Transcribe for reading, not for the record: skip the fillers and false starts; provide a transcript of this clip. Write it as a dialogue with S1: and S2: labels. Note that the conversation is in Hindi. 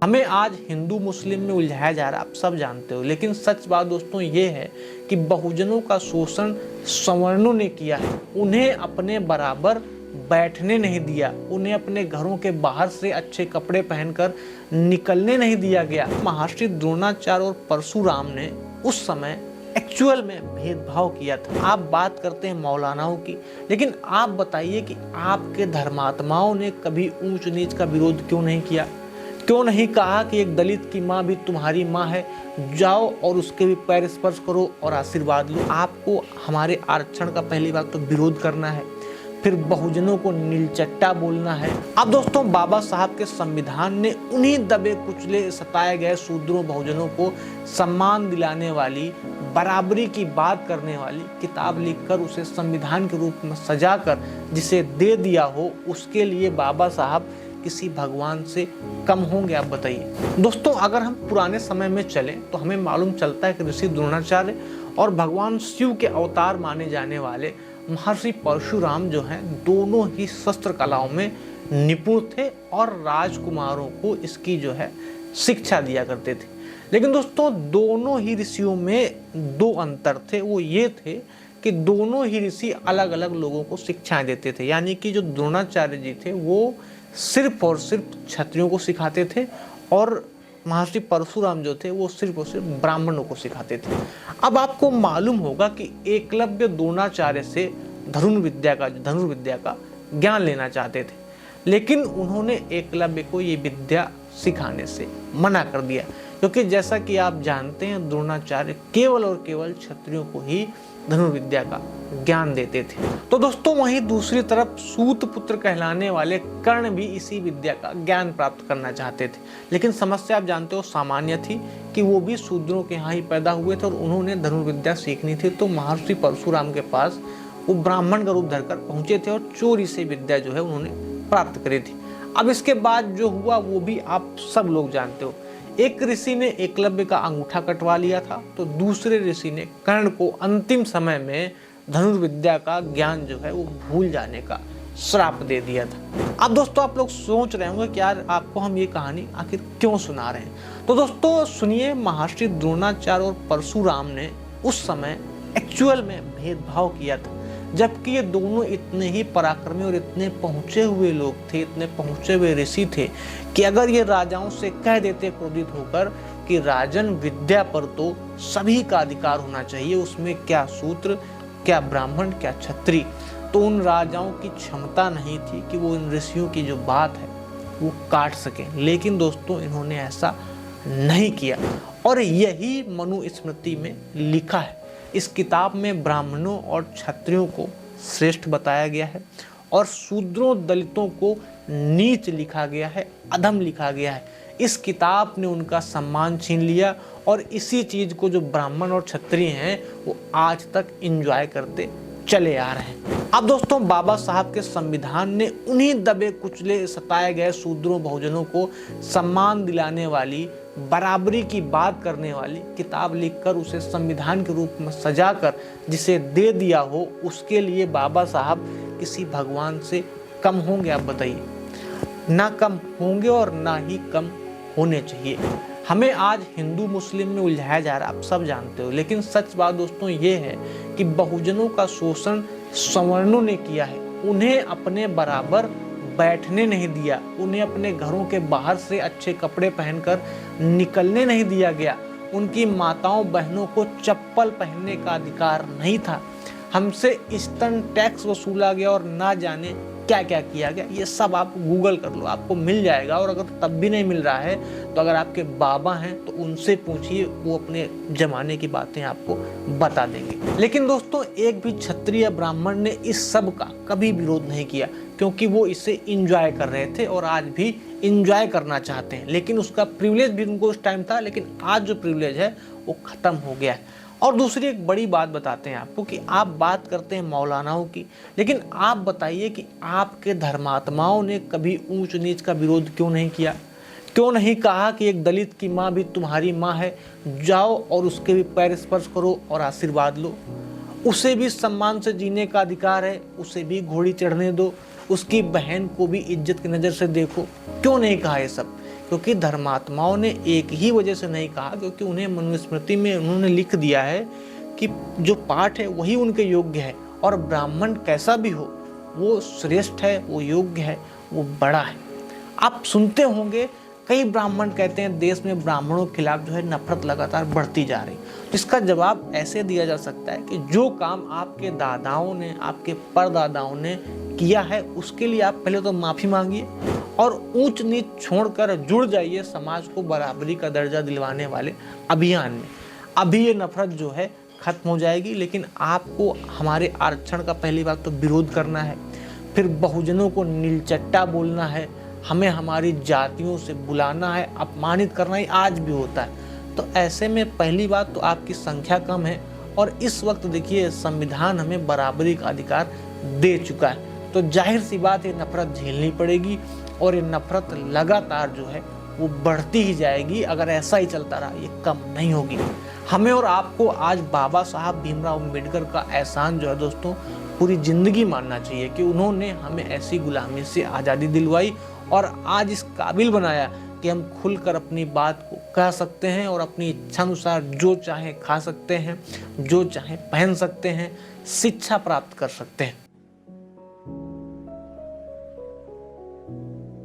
S1: हमें आज हिंदू मुस्लिम में उलझाया जा रहा है, आप सब जानते हो। लेकिन सच बात दोस्तों ये है कि बहुजनों का शोषण सवर्णों ने किया है। उन्हें अपने बराबर बैठने नहीं दिया, उन्हें अपने घरों के बाहर से अच्छे कपड़े पहनकर निकलने नहीं दिया गया। महर्षि द्रोणाचार्य और परशुराम ने उस समय एक्चुअल में भेदभाव किया था। आप बात करते हैं मौलानाओं की, लेकिन आप बताइए कि आपके धर्मात्माओं ने कभी ऊंच नीच का विरोध क्यों नहीं किया? क्यों नहीं कहा कि एक दलित की माँ भी तुम्हारी माँ है, जाओ और उसके भी पैर स्पर्श करो और आशीर्वाद लो? आपको हमारे आरक्षण का पहली बात तो विरोध करना है, फिर बहुजनों को नीलचट्टा बोलना है। अब दोस्तों बाबा साहब के संविधान ने उन्हीं दबे कुचले सताए गए शूद्रों बहुजनों को सम्मान दिलाने वाली, बराबरी की बात करने वाली किताब लिखकर उसे संविधान के रूप में सजाकर जिसे दे दिया हो, उसके लिए बाबा साहब किसी भगवान से कम होंगे? आप बताइए दोस्तों। अगर हम पुराने समय में चलें तो हमें मालूम चलता है कि ऋषि द्रोणाचार्य और भगवान शिव के अवतार माने जाने वाले महर्षि परशुराम जो हैं, दोनों ही शस्त्र कलाओं में निपुण थे और राजकुमारों को इसकी जो है शिक्षा दिया करते थे। लेकिन दोस्तों दोनों ही ऋषियों में दो अंतर थे। वो ये थे कि दोनों ही ऋषि अलग अलग लोगों को शिक्षाएं देते थे। यानी कि जो द्रोणाचार्य जी थे वो सिर्फ और सिर्फ क्षत्रियों को सिखाते थे और महर्षि परशुराम जो थे वो सिर्फ और सिर्फ ब्राह्मणों को सिखाते थे। अब आपको मालूम होगा कि एकलव्य द्रोणाचार्य से धनुर्विद्या का ज्ञान लेना चाहते थे, लेकिन उन्होंने एकलव्य को ये विद्या सिखाने से मना कर दिया, क्योंकि जैसा कि आप जानते हैं द्रोणाचार्य केवल और केवल क्षत्रियों को ही धनुर्विद्या का ज्ञान देते थे। तो दोस्तों वहीं दूसरी तरफ सूत पुत्र कहलाने वाले कर्ण भी इसी विद्या का ज्ञान प्राप्त करना चाहते थे। लेकिन समस्या आप जानते हो सामान्य थी कि वो भी शूद्रों के यहाँ ही पैदा हुए थे और उन्होंने धनुर्विद्या सीखनी थी। तो महर्षि परशुराम के पास वो ब्राह्मण का रूप धरकर पहुंचे थे और चोरी से विद्या जो है उन्होंने प्राप्त करी थी। अब इसके बाद जो हुआ वो भी आप सब लोग जानते हो। एक ऋषि ने एकलव्य का अंगूठा कटवा लिया था, तो दूसरे ऋषि ने कर्ण को अंतिम समय में धनुर्विद्या का ज्ञान जो है वो भूल जाने का श्राप दे दिया था। अब दोस्तों आप लोग सोच रहे होंगे कि यार आपको हम ये कहानी आखिर क्यों सुना रहे हैं। तो दोस्तों सुनिए, महर्षि द्रोणाचार्य और परशुराम ने उस समय एक्चुअल में भेदभाव किया था, जबकि ये दोनों इतने ही पराक्रमी और इतने पहुंचे हुए लोग थे, इतने पहुंचे हुए ऋषि थे कि अगर ये राजाओं से कह देते क्रोधित होकर कि राजन विद्या पर तो सभी का अधिकार होना चाहिए, उसमें क्या शूद्र, क्या ब्राह्मण, क्या क्षत्रिय, तो उन राजाओं की क्षमता नहीं थी कि वो इन ऋषियों की जो बात है वो काट सके। लेकिन दोस्तों इन्होंने ऐसा नहीं किया और यही मनुस्मृति में लिखा है। इस किताब में ब्राह्मणों और क्षत्रियों को श्रेष्ठ बताया गया है और शूद्रों दलितों को नीच लिखा गया है, अधम लिखा गया है। इस किताब ने उनका सम्मान छीन लिया और इसी चीज को जो ब्राह्मण और क्षत्रिय हैं वो आज तक एंजॉय करते चले आ रहे हैं। अब दोस्तों बाबा साहब के संविधान ने उन्हीं दबे कुचले सताए गए शूद्रों बहुजनों को सम्मान दिलाने वाली, बराबरी की बात करने वाली किताब लिखकर उसे संविधान के रूप में सजाकर जिसे दे दिया हो, उसके लिए बाबा साहब किसी भगवान से कम होंगे? आप बताइए। ना कम होंगे और ना ही कम होने चाहिए। हमें आज हिंदू मुस्लिम में उलझाया जा रहा है, आप सब जानते हो। लेकिन सच बात दोस्तों ये है कि बहुजनों का शोषण सवर्णों ने किया है। उन्हें अपने बराबर बैठने नहीं दिया, उन्हें अपने घरों के बाहर से अच्छे कपड़े पहनकर निकलने नहीं दिया गया। उनकी माताओं बहनों को चप्पल पहनने का अधिकार नहीं था। हमसे स्तन टैक्स वसूला गया और ना जाने क्या क्या किया गया। ये सब आप गूगल कर लो, आपको मिल जाएगा। और अगर तब भी नहीं मिल रहा है तो अगर आपके बाबा हैं तो उनसे पूछिए, वो अपने जमाने की बातें आपको बता देंगे। लेकिन दोस्तों एक भी क्षत्रिय ब्राह्मण ने इस सब का कभी विरोध नहीं किया, क्योंकि वो इसे इंजॉय कर रहे थे और आज भी इंजॉय करना चाहते हैं। लेकिन उसका प्रिविलेज भी उनको उस टाइम था, लेकिन आज जो प्रिविलेज है वो खत्म हो गया है। और दूसरी एक बड़ी बात बताते हैं आपको कि आप बात करते हैं मौलानाओं की, लेकिन आप बताइए कि आपके धर्मात्माओं ने कभी ऊंच नीच का विरोध क्यों नहीं किया? क्यों नहीं कहा कि एक दलित की माँ भी तुम्हारी माँ है, जाओ और उसके भी पैर स्पर्श करो और आशीर्वाद लो? उसे भी सम्मान से जीने का अधिकार है, उसे भी घोड़ी चढ़ने दो, उसकी बहन को भी इज्जत की नज़र से देखो। क्यों नहीं कहा ये सब? क्योंकि धर्मात्माओं ने एक ही वजह से नहीं कहा, क्योंकि उन्हें मनुस्मृति में उन्होंने लिख दिया है कि जो पाठ है वही उनके योग्य है, और ब्राह्मण कैसा भी हो वो श्रेष्ठ है, वो योग्य है, वो बड़ा है। आप सुनते होंगे कई ब्राह्मण कहते हैं देश में ब्राह्मणों के खिलाफ जो है नफरत लगातार बढ़ती जा रही। तो इसका जवाब ऐसे दिया जा सकता है कि जो काम आपके दादाओं ने, आपके परदादाओं ने किया है, उसके लिए आप पहले तो माफ़ी मांगिए और ऊंच नीच छोड़कर जुड़ जाइए समाज को बराबरी का दर्जा दिलवाने वाले अभियान में। अभी ये नफरत जो है खत्म हो जाएगी। लेकिन आपको हमारे आरक्षण का पहली बात तो विरोध करना है, फिर बहुजनों को नीलचट्टा बोलना है, हमें हमारी जातियों से बुलाना है, अपमानित करना ही आज भी होता है। तो ऐसे में पहली बात तो आपकी संख्या कम है, और इस वक्त देखिए संविधान हमें बराबरी का अधिकार दे चुका है। तो जाहिर सी बात ये नफरत झेलनी पड़ेगी, और ये नफरत लगातार जो है वो बढ़ती ही जाएगी। अगर ऐसा ही चलता रहा ये कम नहीं होगी। हमें और आपको आज बाबा साहब भीमराव अम्बेडकर का एहसान जो है दोस्तों पूरी जिंदगी मानना चाहिए कि उन्होंने हमें ऐसी गुलामी से आज़ादी दिलवाई और आज इस काबिल बनाया कि हम खुलकर अपनी बात को कह सकते हैं और अपनी इच्छानुसार जो चाहे खा सकते हैं, जो चाहे पहन सकते हैं, शिक्षा प्राप्त कर सकते हैं।